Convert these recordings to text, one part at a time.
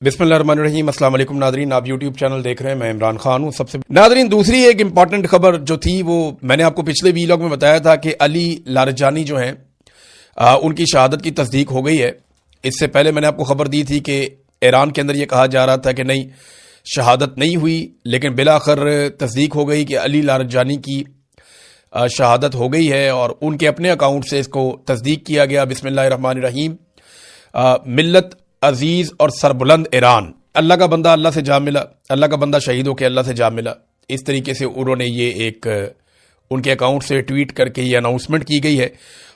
बिस्मिल्लाहिर्रहमानिर्रहीम। अस्सलाम वालेकुम नादरीन, आप यूट्यूब चैनल देख रहे हैं, मैं इमरान खान हूं। सबसे नादरीन दूसरी एक इंपॉर्टेंट खबर जो थी वो मैंने आपको पिछले वीलॉग में बताया था कि अली लारजानी जो हैं उनकी शहादत की तस्दीक हो गई है। इससे पहले मैंने आपको खबर दी थी कि ईरान के अंदर ये कहा जा रहा था कि नहीं, शहादत नहीं हुई, लेकिन बिलाखिर तस्दीक हो गई कि अली लारजानी की शहादत हो गई है और उनके अपने अकाउंट से इसको तस्दीक किया गया। बिस्मिल्लाहिर्रहमानिर्रहीम। मिल्लत अजीज और सरबुलंद ईरान, अल्लाह का बंदा अल्लाह से जा मिला, अल्लाह का बंदा शहीद होकर अल्लाह से जा मिला। इस तरीके से उन्होंने ये एक उनके अकाउंट से ट्वीट करके ये अनाउंसमेंट की गई है।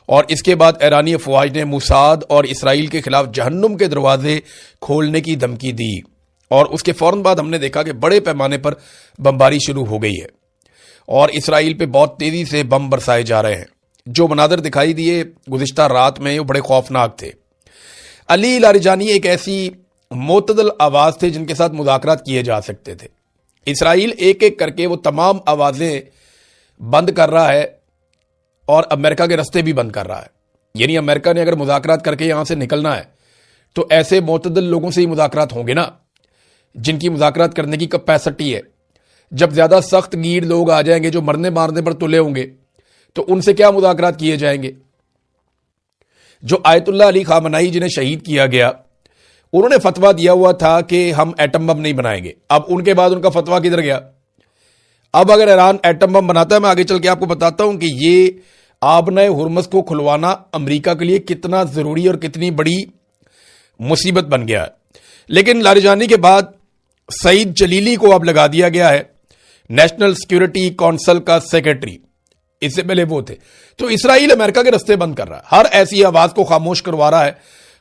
और इसके बाद ईरानी अफवाज ने मुसाद और इसराइल के खिलाफ जहन्नुम के दरवाजे खोलने की धमकी दी और उसके फौरन बाद हमने देखा कि बड़े पैमाने पर बमबारी शुरू हो गई है और इसराइल पे बहुत तेजी से बम बरसाए जा रहे हैं। जो मनाजर दिखाई दिए गुज़िश्ता रात में वो बड़े खौफनाक थे। अली लारजानी एक ऐसी मोतदल आवाज थे जिनके साथ मुज़ाकरात किए जा सकते थे। इसराइल एक एक करके वो तमाम आवाजें बंद कर रहा है और अमेरिका के रास्ते भी बंद कर रहा है। यानी अमेरिका ने अगर मुज़ाकरात करके यहां से निकलना है तो ऐसे मोतदल लोगों से ही मुज़ाकरात होंगे ना, जिनकी मुज़ाकरात करने की कैपेसिटी है। जब ज्यादा सख्त गीर लोग आ जाएंगे जो मरने मारने पर तुले होंगे तो उनसे क्या मुज़ाकरात किए जाएंगे। जो आयतुल्लाह अली खामनाई जिन्हें शहीद किया गया, उन्होंने फतवा दिया हुआ था कि हम एटम बम नहीं बनाएंगे। अब उनके बाद उनका फतवा किधर गया। अब अगर ईरान एटम बम बनाता है, मैं आगे चल के आपको बताता हूं कि ये आबनाए हुर्मस को खुलवाना अमेरिका के लिए कितना जरूरी और कितनी बड़ी मुसीबत बन गया है। लेकिन लारजानी के बाद सईद जलीली को अब लगा दिया गया है नेशनल सिक्योरिटी काउंसिल का सेक्रेटरी। इससे पहले वो थे। तो इसराइल अमेरिका के रास्ते बंद कर रहा है, हर ऐसी आवाज को खामोश करवा रहा है,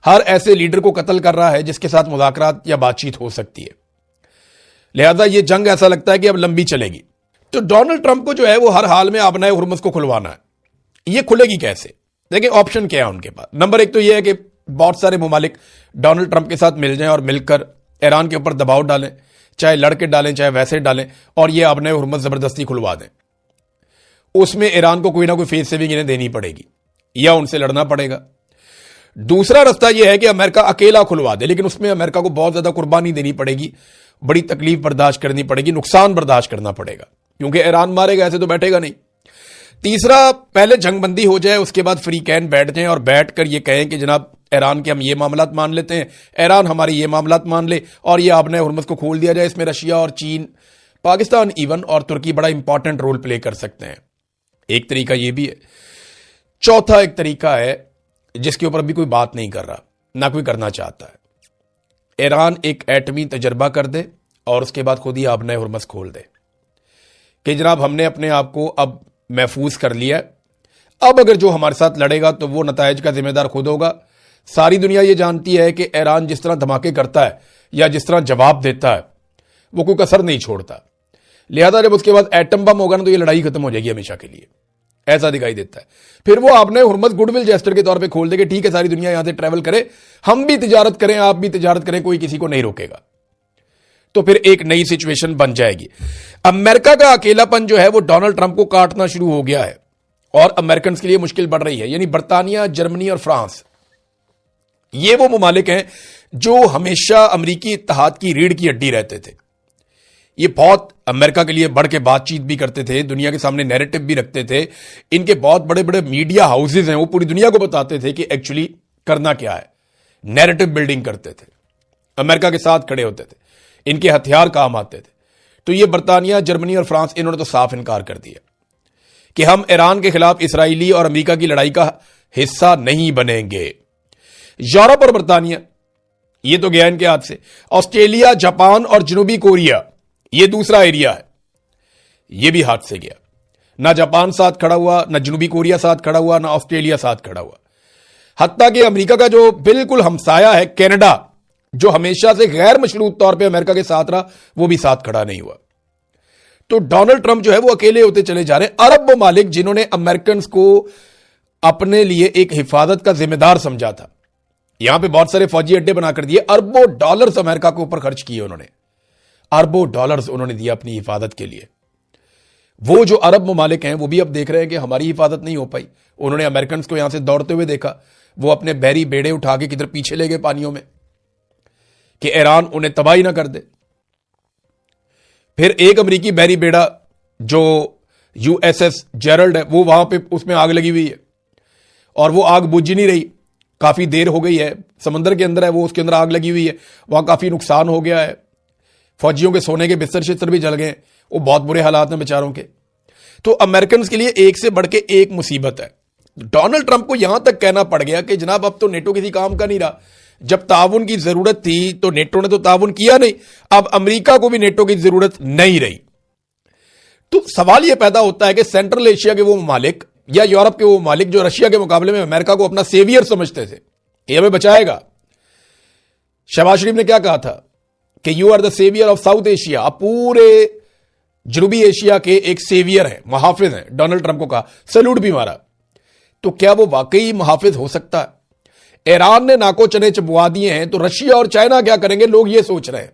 हर ऐसे लीडर को कत्ल कर रहा है जिसके साथ मुज़ाकरात या बातचीत हो सकती है। लिहाजा ये जंग ऐसा लगता है कि अब लंबी चलेगी। तो डोनाल्ड ट्रंप को जो है वो हर हाल में आबनाए हुर्मस को खुलवाना है। ये खुलेगी कैसे? देखिए ऑप्शन क्या है उनके पास। नंबर एक तो यह है कि बहुत सारे मुमालिक डोनाल्ड ट्रंप के साथ मिल जाएं और मिलकर ईरान के ऊपर दबाव डालें, चाहे लड़के डालें चाहे वैसे डालें, और ये आबनाए हुर्मस जबरदस्ती खुलवा दें। उसमें ईरान को कोई ना कोई फेस सेविंग इन्हें देनी पड़ेगी या उनसे लड़ना पड़ेगा। दूसरा रास्ता यह है कि अमेरिका अकेला खुलवा दे, लेकिन उसमें अमेरिका को बहुत ज्यादा कुर्बानी देनी पड़ेगी, बड़ी तकलीफ बर्दाश्त करनी पड़ेगी, नुकसान बर्दाश्त करना पड़ेगा, क्योंकि ईरान मारेगा, ऐसे तो बैठेगा नहीं। तीसरा, पहले जंगबंदी हो जाए, उसके बाद फ्री कैन बैठ जाएं और बैठकर ये कहें कि जनाब ईरान के हम ये मामलात मान लेते हैं, ईरान हमारे ये मामलात मान ले, और ये आबनाए हुर्मस को खोल दिया जाए। इसमें रशिया और चीन, पाकिस्तान इवन और तुर्की बड़ा इंपॉर्टेंट रोल प्ले कर सकते हैं। एक तरीका यह भी है। चौथा एक तरीका है जिसके ऊपर अभी कोई बात नहीं कर रहा, ना कोई करना चाहता है। ईरान एक एटमी तजर्बा कर दे और उसके बाद खुद ही आबनाए हुर्मस खोल दे कि जनाब हमने अपने आप को अब महफूज कर लिया है, अब अगर जो हमारे साथ लड़ेगा तो वो नतायज का जिम्मेदार खुद होगा। सारी दुनिया ये जानती है कि ईरान जिस तरह धमाके करता है या जिस तरह जवाब देता है वो कोई कसर नहीं छोड़ता। लिहाजा जब उसके बाद एटम बम होगा ना तो ये लड़ाई खत्म हो जाएगी हमेशा के लिए, ऐसा दिखाई देता है। फिर वो आबनाए हुर्मस गुडविल जेस्टर के तौर पे खोल देंगे, ठीक है सारी दुनिया यहां से ट्रेवल करे, हम भी तिजारत करें, आप भी तिजारत करें, कोई किसी को नहीं रोकेगा। तो फिर एक नई सिचुएशन बन जाएगी। अमेरिका का अकेलापन जो है वो डोनाल्ड ट्रंप को काटना शुरू हो गया है और अमेरिकन के लिए मुश्किल बढ़ रही है। यानी बर्तानिया, जर्मनी और फ्रांस, ये वो मुमालिक हैं जो हमेशा अमरीकी इत्तेहाद की रीढ़ की हड्डी रहते थे। ये बहुत अमेरिका के लिए बढ़ के बातचीत भी करते थे, दुनिया के सामने नैरेटिव भी रखते थे। इनके बहुत बड़े बड़े मीडिया हाउसेज हैं, वो पूरी दुनिया को बताते थे कि एक्चुअली करना क्या है। नैरेटिव बिल्डिंग करते थे, अमेरिका के साथ खड़े होते थे, इनके हथियार काम आते थे। तो ये बर्तानिया, जर्मनी और फ्रांस, इन्होंने तो साफ इनकार कर दिया कि हम ईरान के खिलाफ इसराइली और अमेरिका की लड़ाई का हिस्सा नहीं बनेंगे। यूरोप और बर्तानिया, ये तो गया इनके हाथ से। ऑस्ट्रेलिया, जापान और जनूबी कोरिया, ये दूसरा एरिया है, ये भी हाथ से गया। ना जापान साथ खड़ा हुआ, ना जनूबी कोरिया साथ खड़ा हुआ, ना ऑस्ट्रेलिया साथ खड़ा हुआ। हत्ता कि अमेरिका का जो बिल्कुल हमसाया है कनाडा, जो हमेशा से गैर मशरूत तौर पे अमेरिका के साथ रहा, वो भी साथ खड़ा नहीं हुआ। तो डोनाल्ड ट्रंप जो है वो अकेले होते चले जा रहे हैं। अरब ममालिक जिन्होंने अमेरिकन को अपने लिए एक हिफाजत का जिम्मेदार समझा था, यहां पे बहुत सारे फौजी अड्डे बनाकर दिए, अरबों डॉलर्स अमेरिका के ऊपर खर्च किए उन्होंने, अरबों डॉलर्स उन्होंने दिया अपनी हिफाजत के लिए। वो जो अरब ममालिक हैं वो भी अब देख रहे हैं कि हमारी हिफाजत नहीं हो पाई। उन्होंने अमेरिकन को यहां से दौड़ते हुए देखा, वो अपने बहरी बेड़े उठा के किधर पीछे ले गए पानियों में। कि ईरान उन्हें तबाही ना कर दे। फिर एक अमेरिकी बहरी बेड़ा जो यूएसएस जेरल्ड है, वो वहां पे उसमें आग लगी हुई है और वो आग बुझ नहीं रही, काफी देर हो गई है, समंदर के अंदर है वो, उसके अंदर आग लगी हुई है, वहां काफी नुकसान हो गया है, फौजियों के सोने के बिस्तर शिस्तर भी जल गए, वो बहुत बुरे हालात हैं बेचारों के। तो अमेरिकन के लिए एक से बढ़ के एक मुसीबत है। डोनाल्ड ट्रंप को यहां तक कहना पड़ गया कि जनाब अब तो नेटो किसी काम का नहीं रहा, जब ताउन की जरूरत थी तो नेटो ने तो ताउन किया नहीं, अब अमेरिका को भी नेटो की जरूरत नहीं रही। तो सवाल यह पैदा होता है कि सेंट्रल एशिया के वो ममालिक या यूरोप के वो ममालिक जो रशिया के मुकाबले में अमेरिका को अपना सेवियर समझते थे कि हमें बचाएगा, शहबाज शरीफ ने क्या कहा था कि you are the saviour of South Asia, आप पूरे जनूबी एशिया के एक सेवियर हैं, मुहाफिज हैं, डोनाल्ड ट्रंप को कहा, सैल्यूट भी मारा। तो क्या वो वाकई मुहाफिज हो सकता है? ईरान ने नाको चने चबवा दिए हैं, तो रशिया और चाइना क्या करेंगे, लोग ये सोच रहे हैं।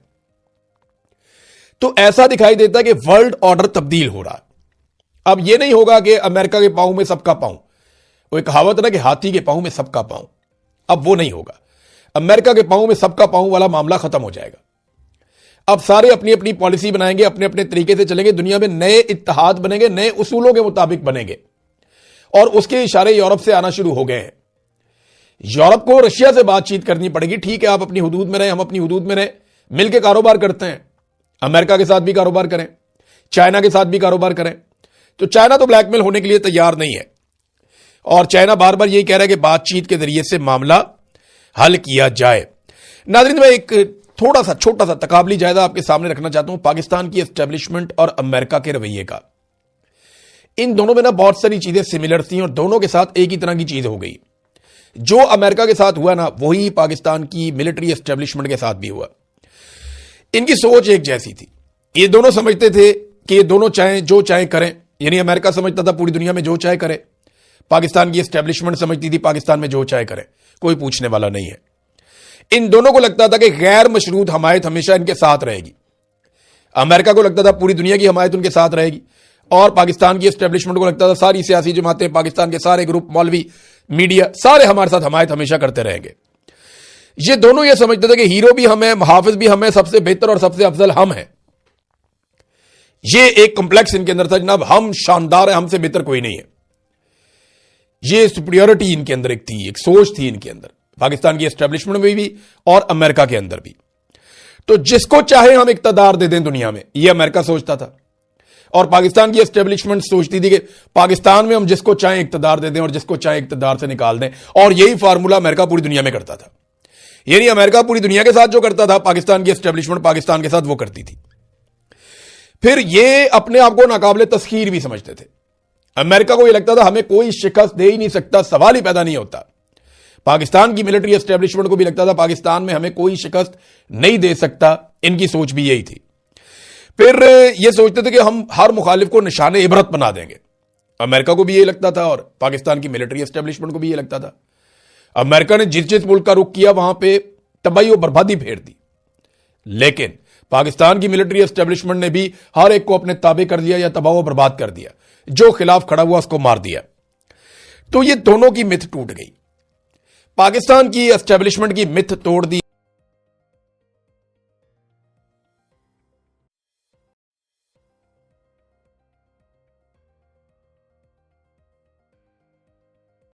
तो ऐसा दिखाई देता है कि वर्ल्ड ऑर्डर तब्दील हो रहा है। अब यह नहीं होगा कि अमेरिका के पांव में सबका पांव, वो एक कहावत है ना कि हाथी के पांव में सबका पांव, अब वो नहीं होगा। अमेरिका के पांव में सबका पांव वाला मामला खत्म हो जाएगा। अब सारे अपनी अपनी पॉलिसी बनाएंगे, अपने अपने तरीके से चलेंगे, दुनिया में नए इत्तेहाद बनेंगे, नए उसूलों के मुताबिक बनेंगे, और उसके इशारे यूरोप से आना शुरू हो गए हैं। यूरोप को रशिया से बातचीत करनी पड़ेगी, ठीक है आप अपनी हुदूद में रहें, हम अपनी हुदूद में रहें, मिलकर कारोबार करते हैं, अमेरिका के साथ भी कारोबार करें, चाइना के साथ भी कारोबार करें। तो चाइना तो ब्लैकमेल होने के लिए तैयार नहीं है, और चाइना बार बार यही कह रहा है कि बातचीत के जरिए से मामला हल किया जाए। नाज़रीन, मैं एक थोड़ा सा छोटा सा तकाबली जायजा आपके सामने रखना चाहता हूं पाकिस्तान की एस्टेब्लिशमेंट और अमेरिका के रवैये का। इन दोनों में ना बहुत सारी चीजें सिमिलर थी और दोनों के साथ एक ही तरह की चीज हो गई। जो अमेरिका के साथ हुआ ना, वही पाकिस्तान की मिलिट्री एस्टेब्लिशमेंट के साथ भी हुआ। इनकी सोच एक जैसी थी, ये दोनों समझते थे कि ये दोनों चाहे जो चाहे करें, यानी अमेरिका समझता था पूरी दुनिया में जो चाहे करे, पाकिस्तान की एस्टेब्लिशमेंट समझती थी पाकिस्तान में जो चाहे करे, कोई पूछने वाला नहीं है। इन दोनों को लगता था कि गैर मशरूत हमायत हमेशा इनके साथ रहेगी। अमेरिका को लगता था पूरी दुनिया की हमायत उनके साथ रहेगी, और पाकिस्तान की एस्टेब्लिशमेंट को लगता था सारी सियासी जमातें, पाकिस्तान के सारे ग्रुप, मौलवी, मीडिया, सारे हमारे साथ हमायत हमेशा करते रहेंगे। ये दोनों ये समझते थे कि हीरो भी हम हैं, मुहाफिज भी हम हैं, सबसे बेहतर और सबसे अफजल हम हैं। ये एक कॉम्प्लेक्स इनके अंदर था, जनाब हम शानदार हैं, हमसे बेहतर कोई नहीं है। ये सुपीरियरिटी इनके अंदर एक थी, एक सोच थी इनके अंदर, पाकिस्तान की एस्टेब्लिशमेंट में भी और अमेरिका के अंदर भी। तो जिसको चाहे हम इक्तदार दे दें दुनिया में, यह अमेरिका सोचता था, और पाकिस्तान की एस्टेब्लिशमेंट सोचती थी कि पाकिस्तान में हम जिसको चाहे इक्तदार दे दें और जिसको चाहे इक्तदार से निकाल दें। और यही फार्मूला अमेरिका पूरी दुनिया में करता था। यानी अमेरिका पूरी दुनिया के साथ जो करता था, पाकिस्तान की एस्टेब्लिशमेंट पाकिस्तान के साथ वो करती थी। फिर ये अपने आप को नाकाबिले तस्खीर भी समझते थे। अमेरिका को यह लगता था हमें कोई शिकस्त दे ही नहीं सकता, सवाल ही पैदा नहीं होता। पाकिस्तान की मिलिट्री एस्टेब्लिशमेंट को भी लगता था पाकिस्तान में हमें कोई शिकस्त नहीं दे सकता, इनकी सोच भी यही थी। फिर ये सोचते थे कि हम हर मुखालिफ को निशाने इबरत बना देंगे। अमेरिका को भी यही लगता था और पाकिस्तान की मिलिट्री एस्टेब्लिशमेंट को भी यही लगता था। अमेरिका ने जिस जिस मुल्क का रुख किया वहां पे तबाही और बर्बादी फेर दी, लेकिन पाकिस्तान की मिलिट्री एस्टेब्लिशमेंट ने भी हर एक को अपने ताबे कर दिया या तबाह और बर्बाद कर दिया, जो खिलाफ खड़ा हुआ उसको मार दिया। तो ये दोनों की मिथ टूट गई, पाकिस्तान की एस्टेब्लिशमेंट की मिथ तोड़ दी।